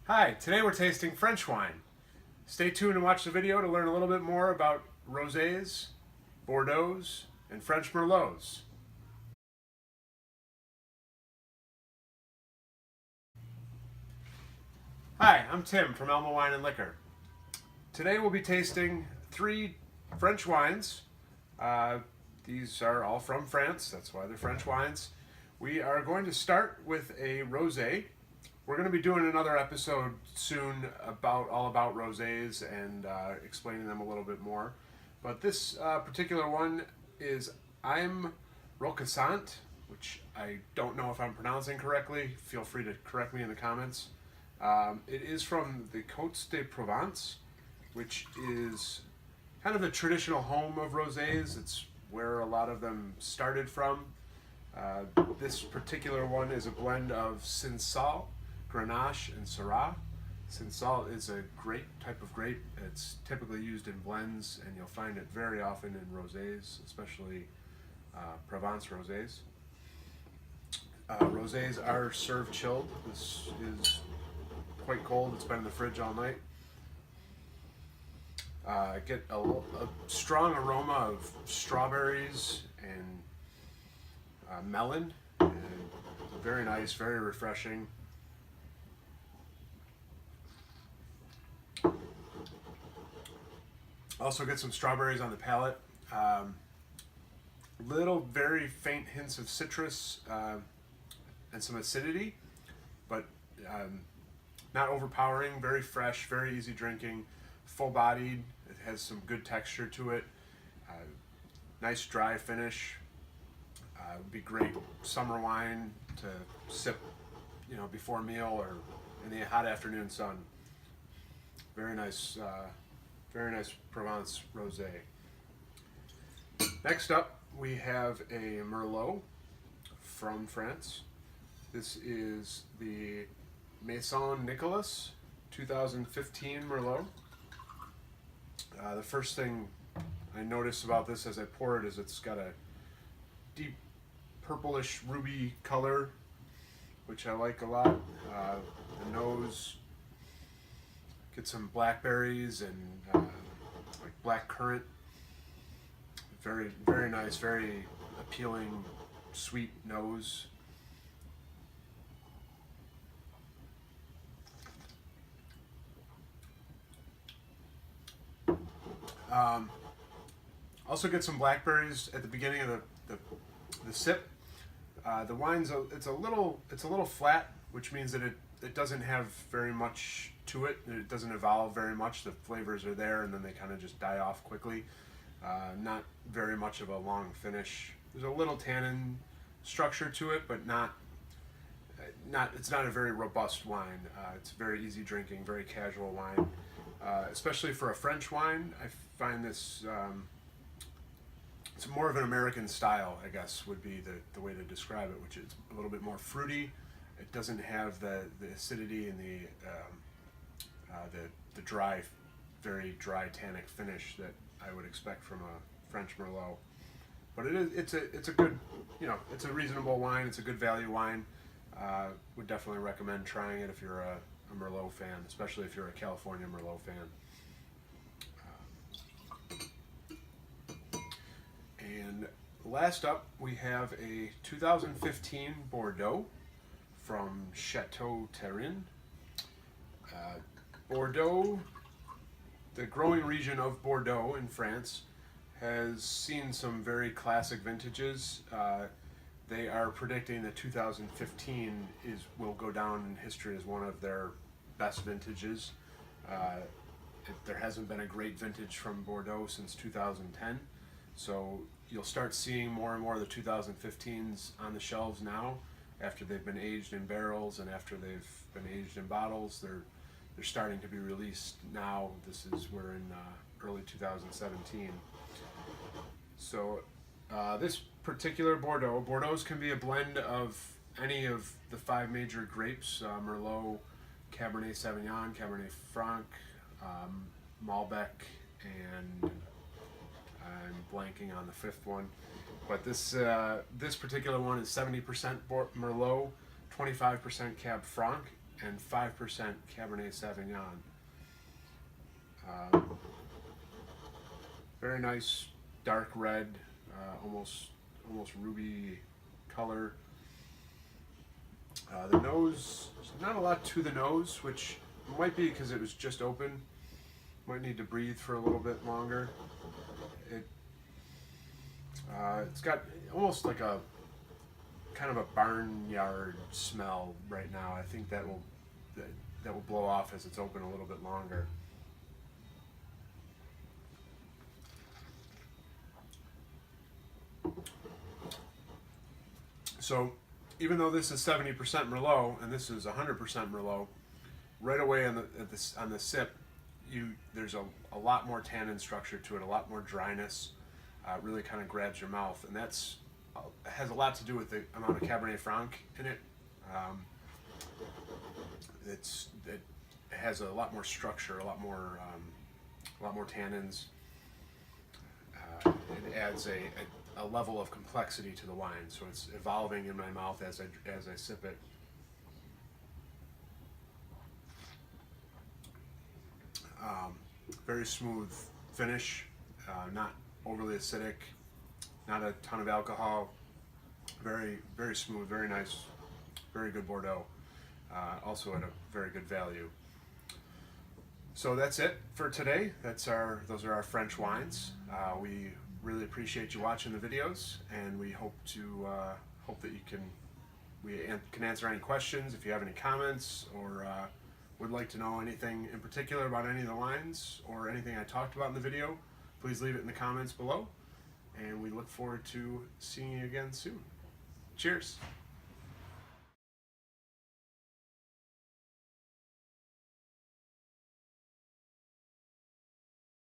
Hi, today we're tasting French wine. Stay tuned and watch the video to learn a little bit more about Rosés, Bordeaux, and French Merlots. Hi, I'm Tim from Elma Wine and Liquor. Today we'll be tasting three French wines. These are all from France, that's why they're French wines. We are going to start with a rosé. We're going to be doing another episode soon all about rosés and explaining them a little bit more. But this particular one is Aimé Roquesante, which I don't know if I'm pronouncing correctly. Feel free to correct me in the comments. It is from the Côtes de Provence, which is kind of a traditional home of rosés. It's where a lot of them started from. This particular one is a blend of Cinsault, Grenache and Syrah. Cinsault is a grape type of grape. It's typically used in blends, and you'll find it very often in rosés, especially Provence Rosés. Rosés are served chilled. This is quite cold. It's been in the fridge all night. Get a strong aroma of strawberries and melon. And very nice, very refreshing. Also get some strawberries on the palate. Little very faint hints of citrus and some acidity, but not overpowering, very fresh, very easy drinking, full-bodied. It has some good texture to it. Nice dry finish. Would be great summer wine to sip, before a meal or in the hot afternoon sun. Very nice Provence Rosé. Next up, we have a Merlot from France. This is the Maison Nicolas 2015 Merlot. The first thing I notice about this as I pour it is it's got a deep purplish ruby color, which I like a lot. The nose, get some blackberries and like black currant. Very, very nice, very appealing, sweet nose. Also get some blackberries at the beginning of the sip. The wine's it's a little flat, which means that it doesn't have very much to it. It doesn't evolve very much. The flavors are there, and then they kind of just die off quickly. Not very much of a long finish. There's a little tannin structure to it, but it's not a very robust wine. It's very easy drinking, very casual wine. Especially for a French wine, I find this it's more of an American style, I guess, would be the way to describe it, which is a little bit more fruity. It doesn't have the acidity and the dry, very dry tannic finish that I would expect from a French Merlot. But it's a good, it's a reasonable wine. It's a good value wine. Would definitely recommend trying it if you're a Merlot fan, especially if you're a California Merlot fan. And last up, we have a 2015 Bordeaux from Chateau Terrien. Bordeaux, the growing region of Bordeaux in France, has seen some very classic vintages. They are predicting that 2015 will go down in history as one of their best vintages. There hasn't been a great vintage from Bordeaux since 2010, so you'll start seeing more and more of the 2015s on the shelves now. After they've been aged in barrels and after they've been aged in bottles, they're starting to be released now. We're in early 2017. So this particular Bordeaux's can be a blend of any of the 5 major grapes: Merlot, Cabernet Sauvignon, Cabernet Franc, Malbec, and I'm blanking on the 5th one. But this particular one is 70% Merlot, 25% Cab Franc, and 5% Cabernet Sauvignon. Very nice dark red, almost ruby color. The nose, not a lot to the nose, which might be because it was just open. Might need to breathe for a little bit longer. It's got almost like a kind of a barnyard smell right now. I think that will blow off as it's open a little bit longer. So even though this is 70% Merlot and this is 100% Merlot, right away on the sip, there's a lot more tannin structure to it, a lot more dryness. Really kind of grabs your mouth, and that's has a lot to do with the amount of Cabernet Franc in it. It has a lot more structure, a lot more tannins. It adds a level of complexity to the wine, so it's evolving in my mouth as I sip it. Very smooth finish, not overly acidic, not a ton of alcohol. Very, very smooth, very nice, very good Bordeaux. Also at a very good value. So that's it for today. Those are our French wines. We really appreciate you watching the videos, and we hope that we can answer any questions. If you have any comments or would like to know anything in particular about any of the wines or anything I talked about in the video, please leave it in the comments below, and we look forward to seeing you again soon. Cheers!